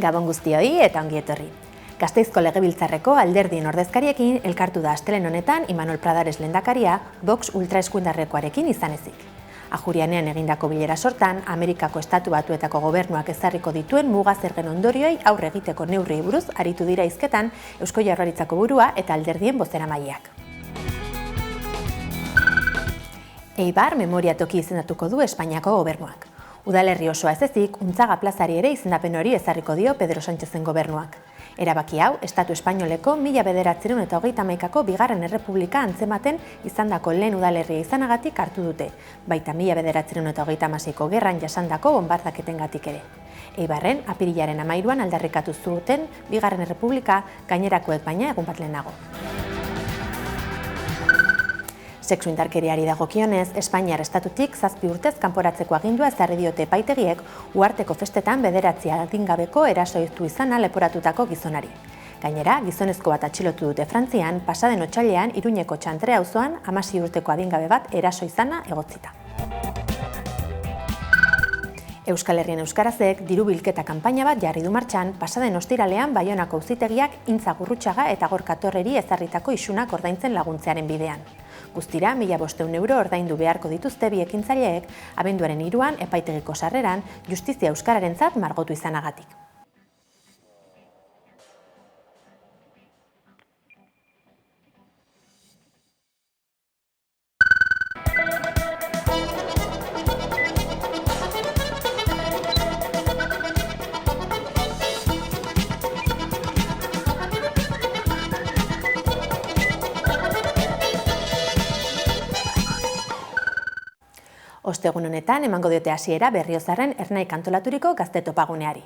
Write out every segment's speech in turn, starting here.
Gabon guztioi eta ongi etorri. Gasteizko Legebiltzarreko alderdien ordezkariekin elkartu da astelehen honetan Imanol Pradares lehendakaria Vox ultraeskuindarrekoarekin izan ezik. Ajurianean egindako bilera sortan, Amerikako Estatu Batuetako gobernuak ezarriko dituen muga zergen ondorioei aurre egiteko neurriei buruz aritu dira hizketan Eusko Jaurlaritzako burua eta alderdien bozeramaileak. Eibar memoria toki izendatuko du Espainiako gobernuak. Udalerri osoa ez ezik, Untzaga plazari ere izendapen hori ezarriko dio Pedro Sánchezen gobernuak. Erabaki hau, Estatu Espainoleko 1931ko Bigarren Errepublika antzematen izandako lehen udalerria izanagatik hartu dute, baita 1936ko gerran jasandako bonbardaketengatik ere. Eibarren, apirilaren 13an aldarrikatu zuten Bigarren Errepublika gainerakoek baina egun bat lehenago. Sexu indarkeriari dagokionez, Espainiar estatutik 7 urtez kanporatzeko agindua ezarri diote epaitegiek uharteko festetan 9 adingabeko erasoitu izana leporatutako gizonari. Gainera, gizonezko bat atxilotu dute Frantzian, pasaden otsailean Iruñeko Txantre auzoan 16 urteko adingabe bat eraso izana egotzita. Euskal Herrien Euskarazek diru bilketa kanpaina bat jarri du martxan, pasaden ostiralean Baionako auzitegiak Intza Gurrutxaga eta Gorka Torreri ezarritako isunak ordaintzen laguntzearen bidean. Guztira, 1.500 euro ordaindu beharko dituzte bi ekintzaileek, abenduaren 3an epaitegiko sarreran justizia euskararentzat margotu izanagatik. Ostegun honetan emango diote hasiera Berriozarren Ernaik antolaturiko gazte topaguneari.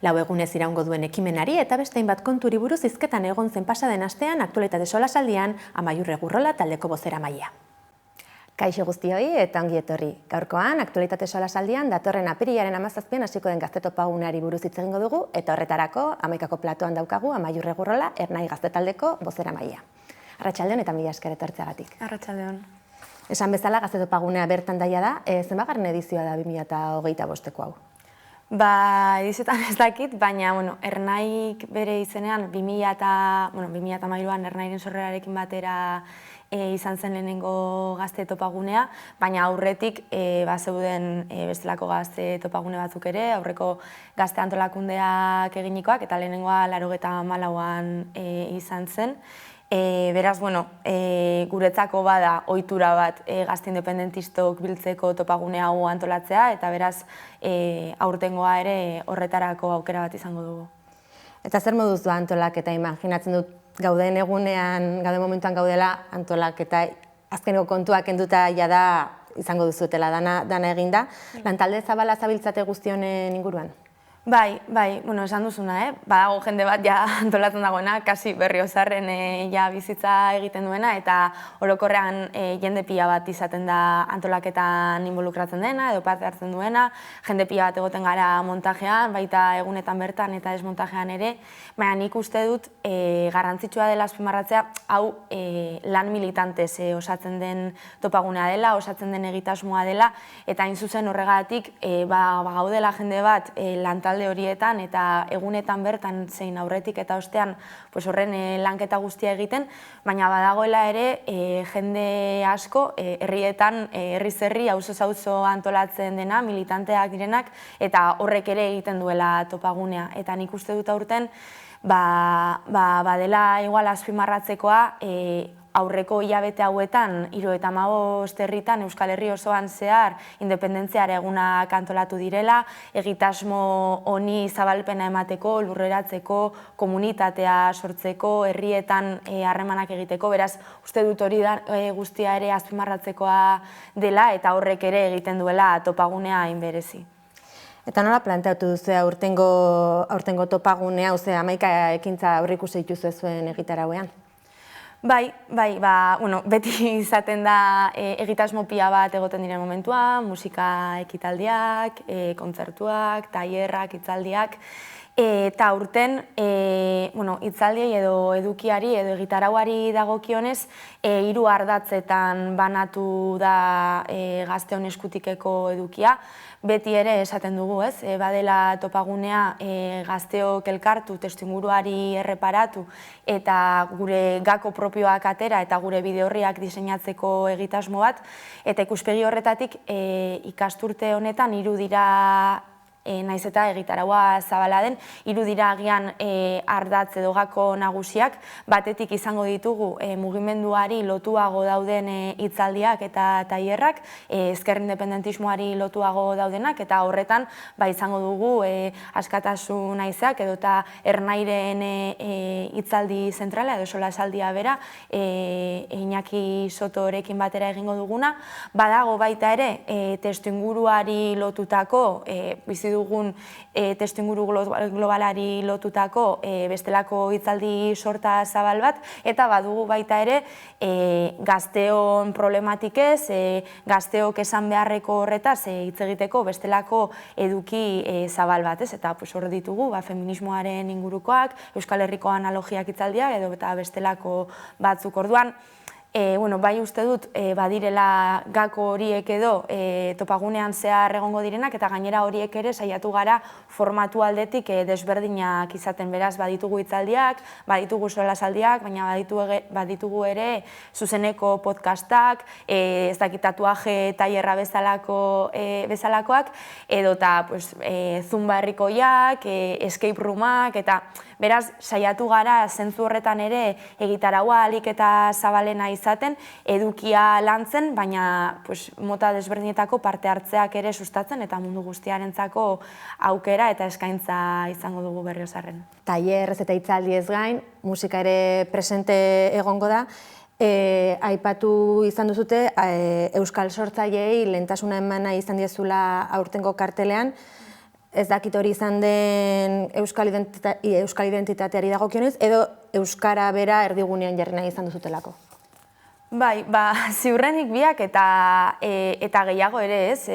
4 egunez iraungo duen ekimenari eta beste hainbat konturi buruz hizketan egon zen pasaden astean aktualitate solasaldian Amaiur Egurrola taldeko bozeramailea. Kaixo guztioi eta ongi etorri. Gaurkoan aktualitate solasaldian datorren apirilaren 17an hasiko den gazte topaguneari buruz hitz egingo dugu eta horretarako hamaikako platoan daukagu Amaiur Egurrola Ernaik gazte taldeko bozeramailea. Arratsaldeon eta mila esker etortzeagatik. Arratsaldeon. Esan bezala, gazte topagunea bertan daia da, zenbagarren edizioa da 2025ko hau? Edizioetan ez dakit, baina Ernaik bere izenean 2013an Ernairen sorrerarekin batera izan zen lehenengo gazte topagunea, baina aurretik zeuden bestelako gazte topagune batzuk ere, aurreko gazte antolakundeak eginikoak eta lehenengoa 1984an izan zen. Beraz, guretzako bada ohitura bat gazte independentistok biltzeko topagune hau antolatzea eta beraz aurtengoa ere horretarako aukera bat izango dugu. Eta zer moduz doa antolaketa? Imaginatzen dut gauden egunean, gauden momentuan gaudela antolaketa azkeneko kontuak kenduta jada izango duzuetela dana eginda. Lantalde zabala zabiltzate guztionen inguruan? Bai, esan duzuna, badago jende bat ja antolatzen dagoena, kasi Berriozarren bizitza egiten duena, eta orokorrean jende pila bat izaten da antolaketan involukratzen dena, edo parte hartzen duena, jende pila bat egoten gara montajean, baita egunetan bertan eta ez montajean ere, baina nik uste dut garrantzitsua dela azpimarratzea, hau lan militantez osatzen den topagunea dela, osatzen den egitasmoa dela, eta hain zuzen horregatik gaudela jende bat lantalde horietan eta egunetan bertan zein aurretik eta ostean horren lanketa guztia egiten, baina badagoela ere jende asko herrietan, herriz herri, auzoz auzo antolatzen dena, militanteak direnak, eta horrek ere egiten duela topagunea. Eta nik uste dut aurten, badela igual azpimarratzekoa, aurreko hilabete hauetan, 75 herritan Euskal Herri osoan zehar independentziara egunak antolatu direla, egitasmo honi zabalpena emateko, lurreratzeko, komunitatea sortzeko, herrietan harremanak egiteko, beraz, uste dut hori guztia ere azpimarratzekoa dela eta horrek ere egiten duela topagunea hain berezi. Eta nola planteatu duzu aurtengo topagunea, 11 ekintza aurreikusi dituzu zuen egitarauean? Bai, beti izaten da egitasmo pila bat egoten diren momentuan, musika ekitaldiak, kontzertuak, tailerrak, hitzaldiak, Eta aurten, hitzaldiei edo edukiari edo egitarauari dagokionez, 3 ardatzetan banatu da Gazteon Eskutikeko edukia. Beti ere esaten dugu, badela topagunea gazteok elkartu, testuinguruari erreparatu eta gure gako propioak atera eta gure bide orriak diseinatzeko egitasmo bat. Eta ikuspegi horretatik ikasturte honetan 3 dira, naiz eta egitaraua zabala den, 3 dira agian ardatz edo gako nagusiak. Batetik izango ditugu mugimenduari lotuago dauden hitzaldiak eta tailerrak, ezker independentismoari lotuago daudenak, eta horretan izango dugu askatasun haizeak edo eta Ernairen hitzaldi zentrala edo solasaldia bera, Iñaki Sotorekin batera egingo duguna. Badago baita ere testuinguruari lotutako, bizi dugun testuinguru globalari lotutako bestelako hitzaldi sorta zabal bat, eta badugu baita ere gazteon problematikez, gazteok esan beharreko horretaz hitz egiteko bestelako eduki zabal bat, eta hor ditugu feminismoaren ingurukoak, Euskal Herriko analogiak hitzaldiak edo eta bestelako batzuk. Orduan, bai uste dut badirela gako horiek edo topagunean zehar egongo direnak, eta gainera horiek ere saiatu gara formatu aldetik desberdinak izaten. Beraz, baditugu hitzaldiak, baditugu solasaldiak, baina baditugu ere zuzeneko podcastak, ez dakit tatuaje tailerra bezalakoak, edo eta zumba herrikoiak, escape roomak, eta beraz, saiatu gara zentzu horretan ere egitaraua ahalik eta zabalena izaten, edukia lantzen, baina mota desberdinetako parte hartzeak ere sustatzen eta mundu guztiarentzako aukera eta eskaintza izango dugu Berriozarren. Tailerrez eta hitzaldiez gain, musika ere presente egongo da. Aipatu izan duzute, euskal sortzaileei lehentasuna emana izan diezula aurtengo kartelean. Ez dakit hori izan den euskal identitateari dagokionez, edo euskara bera erdigunean jarri nahi izan duzutelako? Bai, ziurrenik biak eta gehiago ere ez,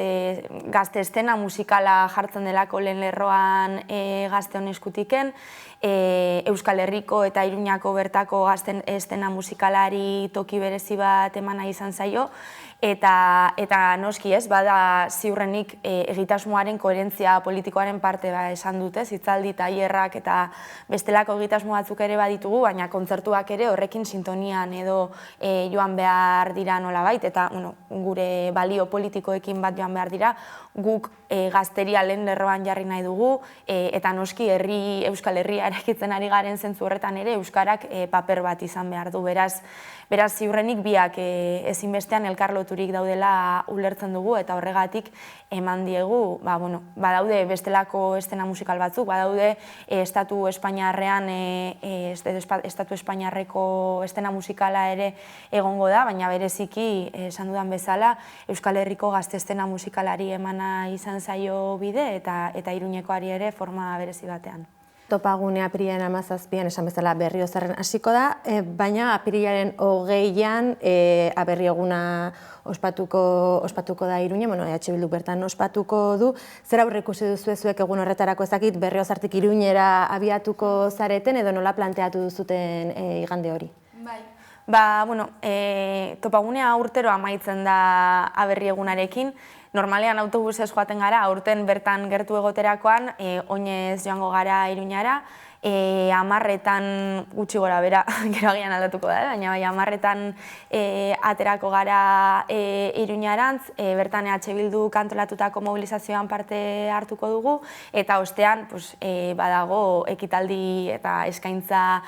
gazte eszena musikala jartzen delako lehen lerroan Gazteon Eskutiken, Euskal Herriko eta Iruñako bertako gazte eszena musikalari toki berezi bat emana izan zaio, eta noski ez, bada ziurrenik egitasmoaren koherentzia politikoaren parte esan dute, hitzaldi tailerrak eta bestelako egitasmo batzuk ere baditugu, baina kontzertuak ere horrekin sintonian edo joan behar dira nolabait, eta gure balio politikoekin bat joan behar dira, guk gazteria lehen lerroan jarri nahi dugu, eta noski Euskal Herria eraikitzen ari garen zentzu horretan ere euskarak paper bat izan behar du. Beraz, ziurrenik biak ezinbestean elkarloturik daudela ulertzen dugu, eta horregatik eman diegu, badaude bestelako eszena musikal batzuk, badaude Estatu Espainiarrean, Estatu Espainiarreko eszena musikala ere egongo da, baina bereziki, esan dudan bezala, Euskal Herriko gazte eszena musikalari emana izan zaio bide, eta Iruñekoari ere forma berezi batean. Topagunea apirilaren 17an esan bezala Berriozarren hasiko da, baina apirilaren 20an aberri eguna ospatuko da Iruñen, Bilduk bertan ospatuko du. Zer aurreikusi duzu zuek egun horretarako, ez dakit Berriozartik Iruñera abiatuko zareten edo nola planteatu duzuten igande hori? Topagunea urtero amaitzen da aberri egunarekin. Normalean autobusez joaten gara, aurten bertan gertu egoterakoan, oinez joango gara Iruñara, 10etan gutxi gora bera, gero agian aldatuko da, baina 10etan aterako gara Iruñarantz, bertan Bildu kantolatutako mobilizazioan parte hartuko dugu, eta ostean badago ekitaldi eta eskaintza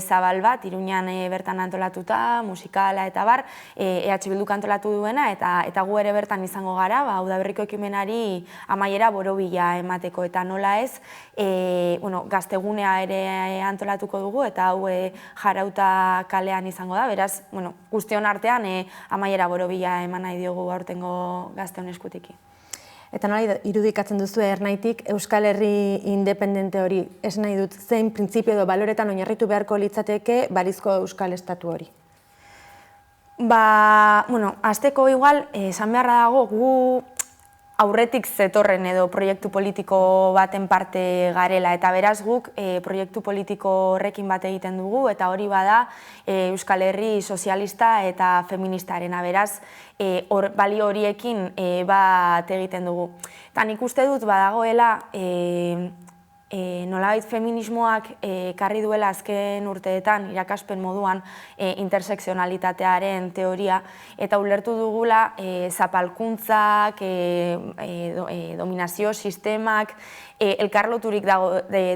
zabal bat, Iruñan bertan antolatuta, musikala eta bar, Bildu kantolatu duena, eta gu ere bertan izango gara, udaberriko ekimenari amaiera borobila emateko, eta nola ez, gaztegunea ere antolatuko dugu, eta hau jarauta kalean izango da, beraz, guztion artean amaiera borobila eman nahi diogu aurtengo Gazteon Eskutiki. Eta nola irudikatzen duzu Ernaitik Euskal Herri independente hori, ez nahi dut zein printzipio edo baloretan oinarritu beharko litzateke balizko Euskal Estatu hori? Hasteko igual, esan beharra dago, gu aurretik zetorren edo proiektu politiko baten parte garela, eta beraz guk proiektu politiko horrekin bat egiten dugu, eta hori bada Euskal Herri sozialista eta feministarena, beraz balio horiekin bat egiten dugu. Eta nik uste dut badagoela nolabait feminismoak ekarri duela azken urteetan irakaspen moduan intersekzionalitatearen teoria, eta ulertu dugula zapalkuntzak, dominazio sistemak elkarloturik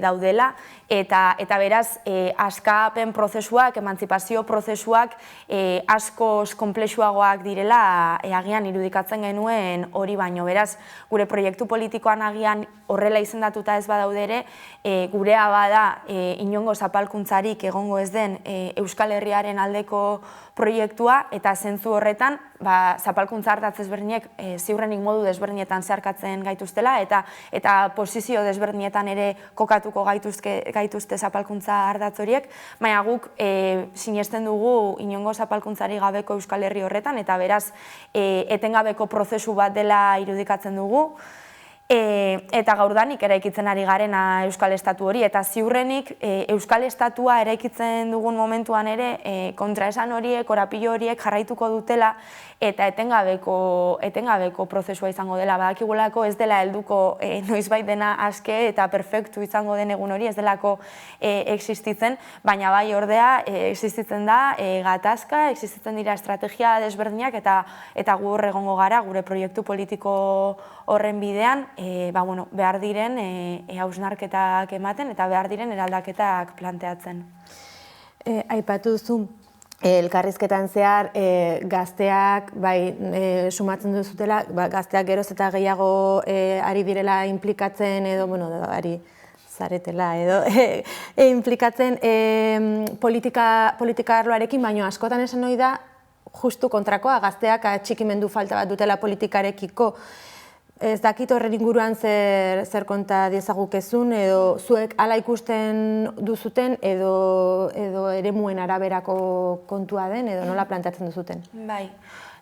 daudela, eta beraz askapen prozesuak, emantzipazio prozesuak askoz konplexuagoak direla agian irudikatzen genuen hori baino. Beraz, gure proiektu politikoan agian horrela izendatuta ez badaude ere, gurea bada inongo zapalkuntzarik egongo ez den Euskal Herriaren aldeko proiektua, eta zentzu horretan zapalkuntza hartatz ezberdinek ziurrenik modu desberdinetan zeharkatzen gaituztela, eta posizio desberdinetan ere kokatuko gaituzte zapalkuntza ardatz horiek, baina guk sinesten dugu inongo zapalkuntzari gabeko Euskal Herri horretan, eta beraz etengabeko prozesu bat dela irudikatzen dugu, eta gaurdanik eraikitzen ari garena Euskal Estatu hori, eta ziurrenik Euskal Estatua eraikitzen dugun momentuan ere kontraesan horiek, korapilo horiek jarraituko dutela, eta etengabeko prozesua izango dela. Badakigulako ez dela helduko noizbait dena aske eta perfektu izango den egun hori, ez delako existitzen, baina bai ordea existitzen da gatazka, existitzen dira estrategia desberdinak, eta gu hor egongo gara gure proiektu politiko horren bidean, behar diren hausnarketak ematen eta behar diren eraldaketak planteatzen. Aipatu duzu, elkarrizketan zehar gazteak sumatzen duzutela, gazteak geroz eta gehiago ari direla implikatzen edo, ari zaretela edo, implikatzen politika arloarekin, baina askotan esan hori da justu kontrakoa, gazteak atxikimendu falta bat dutela politikarekiko. Ez dakit horren inguruan zer konta diezagukezun, edo zuek hala ikusten duzuten, edo eremuen araberako kontua den, edo nola planteatzen duzuten? Bai,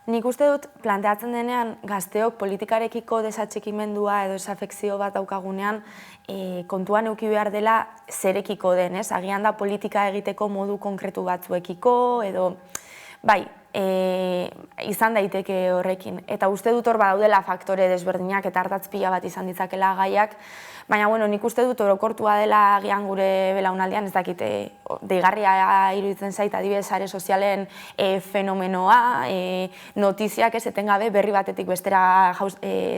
nik uste dut planteatzen denean gazteok politikarekiko desatxikimendua edo desafekzio bat daukagunean kontuan eduki behar dela zerekiko den, ez? Agian da politika egiteko modu konkretu batzuekiko, edo bai, izan daiteke horrekin. Eta uste dut hor badaudela faktore desberdinak eta hartatz pila bat izan ditzakela gaiak, baina nik uste dut orokortua dela agian gure belaunaldian, ez dakite, deigarria iruditzen zait adibidez sare sozialen fenomenoa, notiziak ez etengabe berri batetik bestera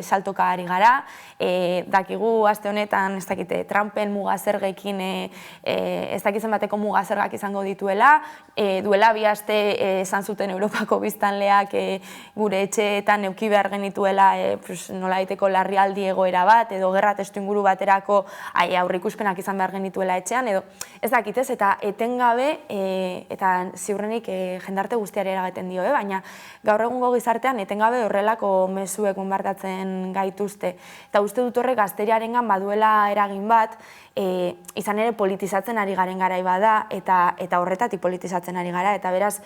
saltoka ari gara, dakigu aste honetan, ez dakite, Trumpen mugazergekin, ez dakitzen bateko mugazergak izango dituela, duela bi aste esan zuten Europako biztanleak gure etxeetan eduki behar genituela nola daiteko larrialdi egoera bat, edo gerra testuinguru baterako aurreikuspenak izan behar genituela etxean, edo ez dakitez, eta etengabe, eta ziurrenik jendarte guztiari eragiten dio, baina gaur egungo gizartean etengabe horrelako mezuek bonbardatzen gaituzte. Eta uste dut horrek gazteriarengan baduela eragin bat, izan ere politizatzen ari garen garai bada, eta horretatik politizatzen ari gara, eta beraz,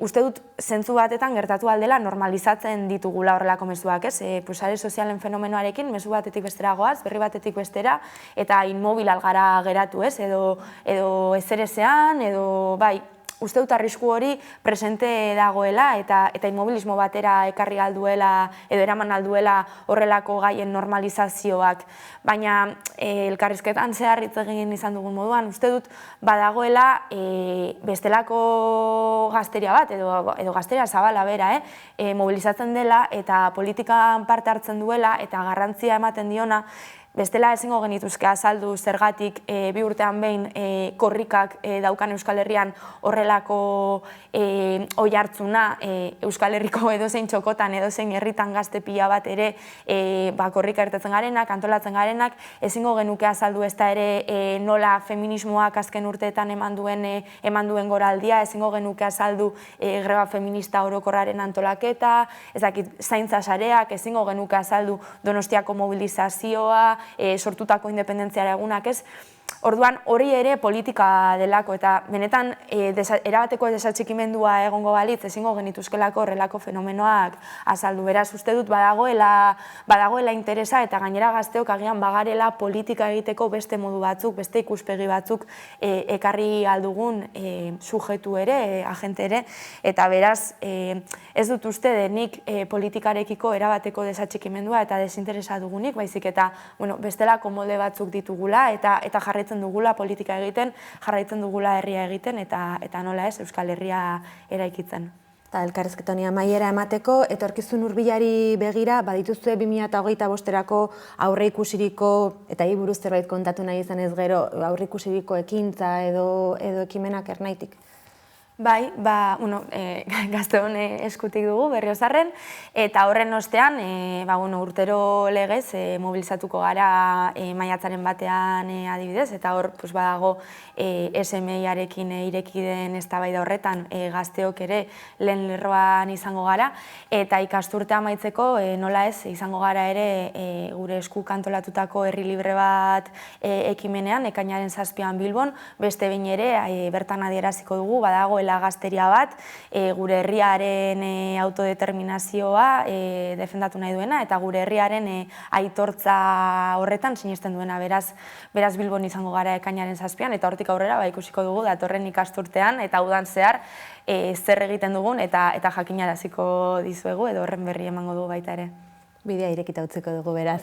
uste dut zentzu batetan gertatu aldela normalizatzen ditugula horrelako mezuak, ez? Sare sozialen fenomenoarekin mezu batetik bestera goaz, berri batetik bestera, eta inmobil algara geratu, ez? Edo ezerezean, edo bai, uste dut arrisku hori presente dagoela, eta inmobilismo batera ekarri alduela, edo eraman alduela horrelako gaien normalizazioak. Baina elkarrizketan zehar hitz egin izan dugun moduan, uste dut badagoela bestelako gazteria bat, edo gazteria zabala bera, mobilizatzen dela eta politikan parte hartzen duela eta garrantzia ematen diona, bestela ezingo genituzke azaldu zergatik bi urtean behin korrikak daukan Euskal Herrian horrelako oihartzuna Euskal Herriko edozein txokotan, edozein herritan gazte pila bat ere korrika irtetzen garenak, antolatzen garenak, ezingo genuke azaldu ez da ere nola feminismoak azken urteetan eman duen goraldia, ezingo genuke azaldu greba feminista orokorraren antolaketa, ez dakit zaintza sareak, ezingo genuke azaldu Donostiako mobilizazioa, sortutako independentziara egunak, ez? Orduan hori ere politika delako eta benetan erabateko desatxikimendua egongo balitz ezingo genituzkelako horrelako fenomenoak azaldu. Beraz, uste dut badagoela interesa eta gainera gazteok agian bagarela politika egiteko beste modu batzuk, beste ikuspegi batzuk ekarri aldugun sujetu ere, agente ere, eta beraz, ez dut uste denik politikarekiko erabateko desatxikimendua eta desinteresa dugunik, baizik eta bestelako molde batzuk ditugula eta jarraitzen dugula politika egiten, jarraitzen dugula herria egiten eta nola ez, Euskal Herria eraikitzen. Eta elkarrizketa honi amaiera emateko, etorkizun hurbilari begira, badituzue 2025erako aurre ikusiriko, eta buruz zerbait kontatu nahi izanez gero, aurre ikusiriko ekintza edo ekimenak ernaitik? Bai, Gazteon eskutik dugu Berriozarren, eta horren ostean urtero legez mobilizatuko gara maiatzaren batean adibidez, eta hor badago SMI-arekin ireki den eztabaida horretan gazteok ere lehen lerroan izango gara, eta ikasturtea amaitzeko nola ez izango gara ere gure eskuk antolatutako herri libre bat ekimenean, ekainaren 7an Bilbon, beste behin ere bertan adieraziko dugu, badagoela gazteria bat, gure herriaren autodeterminazioa defendatu nahi duena eta gure herriaren aitortza horretan sinesten duena, beraz Bilbon izango gara ekainaren 7an eta hortik aurrera ikusiko dugu datorren ikasturtean eta udan zehar zer egiten dugun eta jakinaraziko dizuegu edo horren berri emango dugu baita ere. Bidea irekita utziko dugu beraz.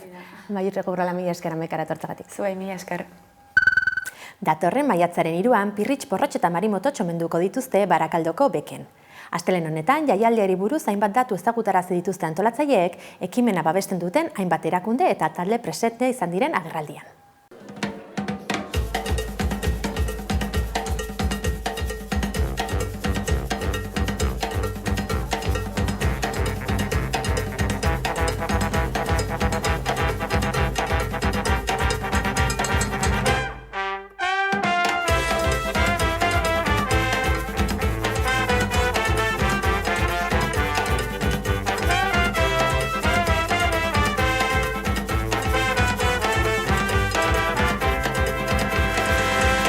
Maiurreko Urrala, mila esker amekara tortagatik. Zuei, mila esker. Datorren maiatzaren 3an Pirritx Porrotx eta Marimoto txomenduko dituzte Barakaldoko beken. Astelehen honetan, jaialdiari buruz hainbat datu ezagutarazi dituzte antolatzaileek, ekimena babesten duten hainbat erakunde eta talde presente izan diren agerraldian.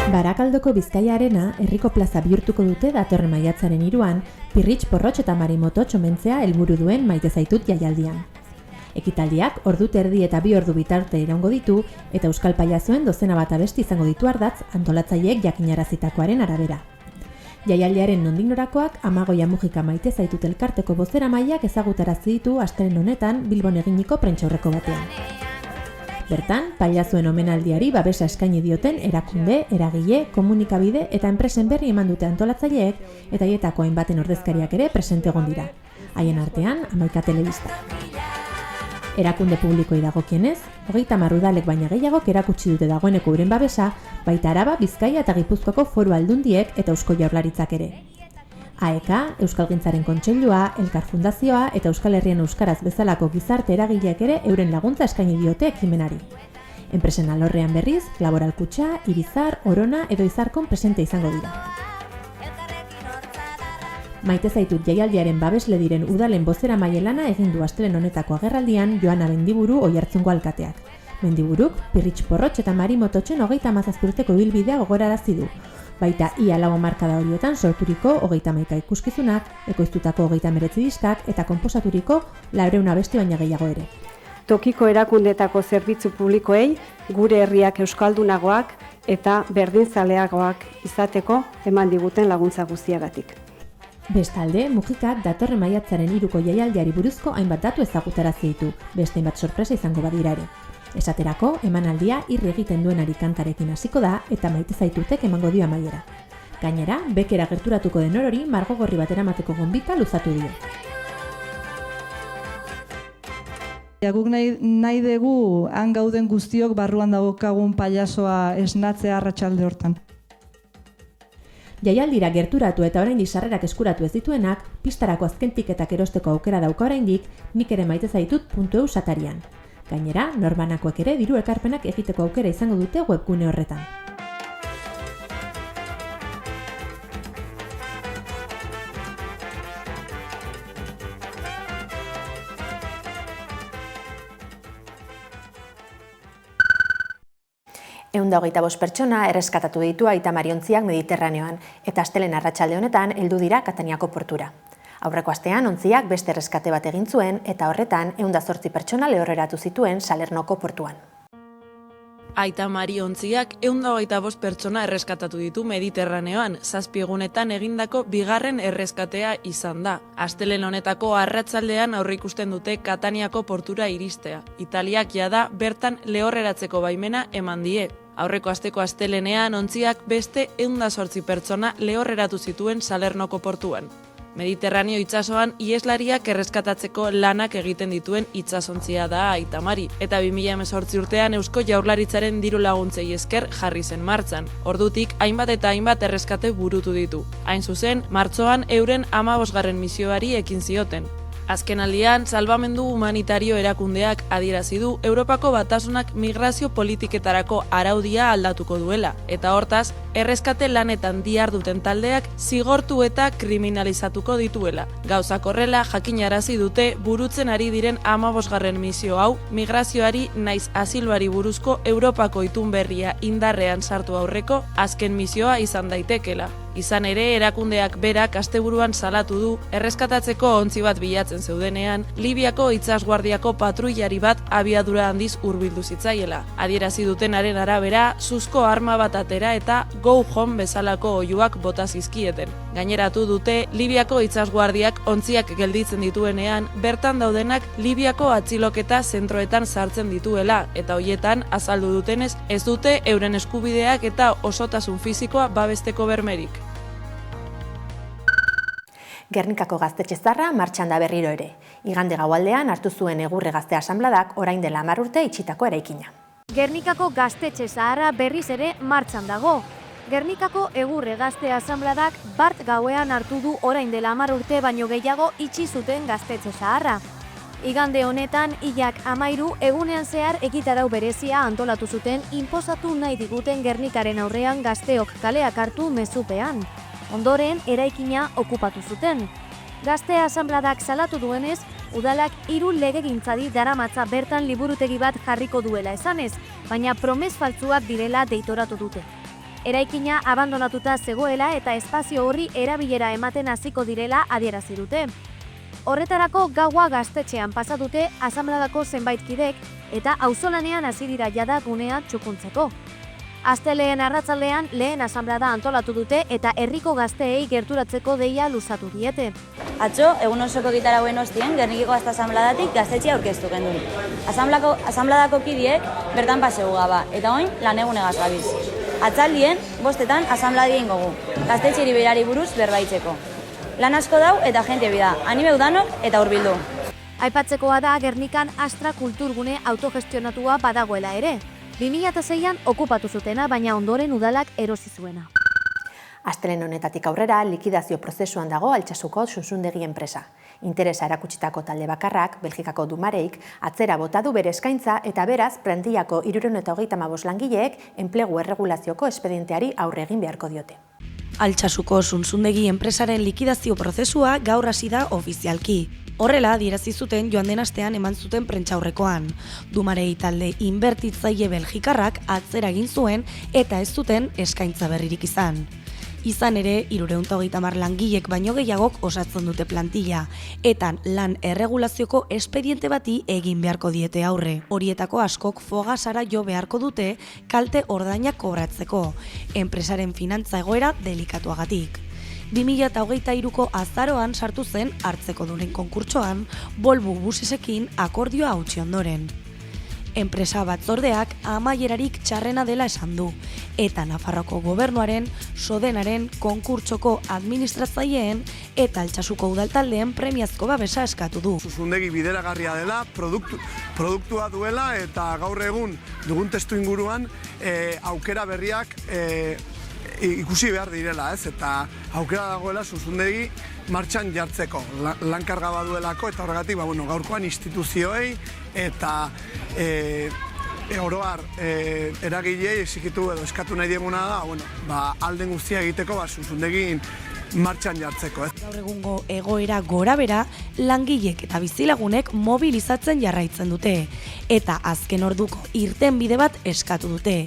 Barakaldoko Bizkaia Arena herriko plaza bihurtuko dute datorren maiatzaren 3an Pirritx Porrotx eta Marimoto txomentzea helburu duen Maite zaitut jaialdian. Ekitaldiak ordu terdi eta 2 ordu bitarte iraungo ditu eta euskal pailazoen dozena bat abesti izango ditu ardatz antolatzaileek jakinarazitakoaren arabera. Jaialdiaren nondik norakoak Amagoia Mujika Maite zaitut elkarteko bozeramaileak ezagutarazi ditu astelehen honetan Bilbon eginiko prentsaurreko batean. Bertan, pailazoen omenaldiari babesa eskaini dioten erakunde, eragile, komunikabide eta enpresen berri eman dute antolatzaileek eta haietako hainbaten ordezkariak ere presente egon dira. Haien artean, 11 telebista. Erakunde publikoi dagokienez, 30 udalek baina gehiagok erakutsi dute dagoeneko euren babesa, baita Araba, Bizkaia eta Gipuzkoako Foru Aldundiek eta Eusko Jaurlaritzak ere. AEK, Euskalgintzaren Kontseilua, Elkar Fundazioa eta Euskal Herrian Euskaraz bezalako gizarte eragileak ere euren laguntza eskaini diote ekimenari. Enpresen alorrean berriz, Laboral Kutxa, Irizar, Orona edo Izarkon presente izango dira. Maite zaitut jaialdiaren babesle diren udalen bozeramaile lana egin du astelehen honetako agerraldian Joana Mendiburu Oiartzungo alkateak. Mendiburuk, Pirritx Porrotx eta Marimototxen 37 urteko ibilbidea gogorarazi du. Baita ia lau hamarkada horietan sorturiko 31 ikuskizunak, ekoiztutako 39 diskak eta konposaturiko 400 abesti baina gehiago ere. Tokiko erakundeetako zerbitzu publikoei gure herriak euskaldunagoak eta berdinzaleagoak izateko eman diguten laguntza guztiagatik. Bestalde, Mujikak datorren maiatzaren 3ko jaialdiari buruzko hainbat datu ezagutarazi ditu, beste hainbat sorpresa izango badira ere. Esaterako, emanaldia irri egiten duenari kantarekin hasiko da eta Maite zaitutek emango dio amaiera. Gainera, bekera gerturatuko den orori margo gorri bat eramateko gonbita luzatu dio. Guk nahi dugu han gauden guztiok barruan dagokagun pailazoa esnatzea arratsalde hortan. Jaialdira gerturatu eta oraindik sarrerak eskuratu ez dituenak, pistarako azken tiketak erosteko aukera dauka oraindik, nik ere maite zaitut.eu satarian. Gainera, norbanakoek ere diru ekarpenak egiteko aukera izango dute webgune horretan. 125 pertsona erreskatatu ditu Aita Mari ontziak Mediterraneoan, eta astelehen arratsalde honetan heldu dira Kataniako portura. Aurreko astean ontziak beste erreskate bat egin zuen, eta horretan 108 pertsona lehorreratu zituen Salernoko portuan. Aita Mari ontziak 125 pertsona erreskatatu ditu Mediterraneoan, 7 egunetan egindako bigarren erreskatea izan da. Astelehen honetako arratsaldean aurreikusten dute Kataniako portura iristea. Italiak jada bertan lehorreratzeko baimena eman die. Aurreko asteko astelehenean ontziak beste 108 pertsona lehorreratu zituen Salernoko portuan. Mediterraneo itsasoan iheslariak erreskatatzeko lanak egiten dituen itsasontzia da Aita Mari, eta 2018 urtean Eusko Jaurlaritzaren diru laguntzei esker jarri zen martxan. Ordutik hainbat eta hainbat erreskate burutu ditu. Hain zuzen, martxoan euren 15. misioari ekin zioten. Azkenaldian, salbamendu humanitario erakundeak adierazi du Europako Batasunak migrazio politiketarako araudia aldatuko duela, eta hortaz, erreskate lanetan diharduten taldeak zigortu eta kriminalizatuko dituela. Gauzak horrela jakinarazi dute burutzen ari diren 15. misio hau migrazioari naiz asiloari buruzko Europako itun berria indarrean sartu aurreko azken misioa izan daitekela. Izan ere, erakundeak berak asteburuan salatu du erreskatatzeko ontzi bat bilatzen zeudenean, Libiako itsasguardiako patruilari bat abiadura handiz hurbildu zitzaiela. Adierazi dutenaren arabera, suzko arma bat atera eta go home bezalako oihuak bota zizkieten. Gaineratu dute, Libiako itsasguardiak ontziak gelditzen dituenean, bertan daudenak Libiako atxiloketa zentroetan sartzen dituela, eta hoietan azaldu dutenez ez dute euren eskubideak eta osotasun fisikoa babesteko bermerik. Gernikako gaztetxe zaharra martxan da berriro ere. Igande gaualdean hartu zuen Egurre Gazte Asanbladak orain dela 10 urte itxitako eraikina. Gernikako gaztetxe zaharra berriz ere martxan dago. Gernikako Egurre Gazte Asanbladak bart gauean hartu du orain dela 10 urte baino gehiago itxi zuten gaztetxe zaharra. Igande honetan, hilak 13 egunean zehar ekitarau berezia antolatu zuten inposatu nahi diguten Gernikaren aurrean gazteok kaleak hartu mezupean. Ondoren, eraikina okupatu zuten. Gazte Asanbladak salatu duenez, udalak 3 legegintzadi daramatza bertan liburutegi bat jarriko duela esanez, baina promes faltsuak direla deitoratu dute. Eraikina abandonatuta zegoela eta espazio horri erabilera ematen hasiko direla adierazi dute. Horretarako gaua gaztetxean pasa dute Asanbladako zenbait kidek eta auzolanean hasi dira jada gunea txukuntzeko. Astelehen arratsaldean lehen asanblada antolatu dute eta herriko gazteei gerturatzeko deia luzatu diete. Atzo, egun osoko gitarauen ostien, Gernikiko Gazte Asanbladatik gaztetxea aurkeztu gendu. Asanbladako kidiek bertan paseu gaba, eta oin lan egunegaz gabiz. Atzaldien, 5etan asanbladien gogu, gaztetxeri berari buruz berbaitzeko. Lan asko dau eta jente bida, anime udanok eta hurbildu. Aipatzekoa da Gernikan Astra kulturgune autogestionatua badagoela ere. 2006an okupatu zutena, baina ondoren udalak erosi zuena. Astelehen honetatik aurrera, likidazio prozesuan dago Altsasuko Susundegi enpresa. Interesa erakutsitako talde bakarrak, Belgikako Dumareik, atzera bota du bere eskaintza eta beraz, plantillako 335 langileek enplegu erregulazioko espedienteari aurre egin beharko diote. Altsasuko Susundegi enpresaren likidazio prozesua gaur hasi da ofizialki. Horrela, adierazi zuten joan den astean eman zuten prentsaurrekoan. Dumarei talde inbertitzaile belgikarrak atzera egin zuen eta ez zuten eskaintza berririk izan. Izan ere, 330 langilek baino gehiagok osatzen dute plantilla, eta lan erregulazioko espediente bati egin beharko diete aurre. Horietako askok fogasara jo beharko dute kalte ordainak kobratzeko, enpresaren finantza egoera delikatuagatik. 2023ko azaroan sartu zen hartzekodunen konkurtsoan, Volvo Busesekin akordioa hautsi ondoren. Enpresa batzordeak amaierarik txarrena dela esan du, eta Nafarroko gobernuaren, Sodenaren, konkurtsoko administratzaileen eta Altsasuko udaltaldeen premiazko babesa eskatu du. Susundegi bideragarria dela, produktua duela eta gaur egun dugun testu inguruan aukera berriak ikusi behar direla, ez? Eta aukera dagoela Susundegi martxan jartzeko, lankarga baduelako eta horregatik gaurkoan instituzioei eta oroar eragilei exikitu edo eskatu nahi dieguna da alden guztia egiteko Susundegin martxan jartzeko. Gaur egungo egoera gorabera, langilek eta bizilagunek mobilizatzen jarraitzen dute, eta azken orduko irtenbide bat eskatu dute.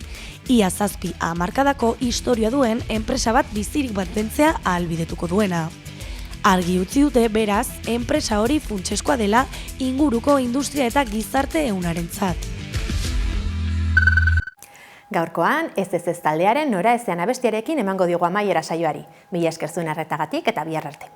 Ia 7 hamarkadako historia duen enpresa bat bizirik mantentzea ahalbidetuko duena. Argi utzi dute beraz, enpresa hori funtseskoa dela inguruko industria eta gizarte ehunarentzat. Gaurkoan, ez taldearen Nora ezean abestiarekin emango diogu amaiera saioari. Mila esker zuen arretagatik eta bihar arte.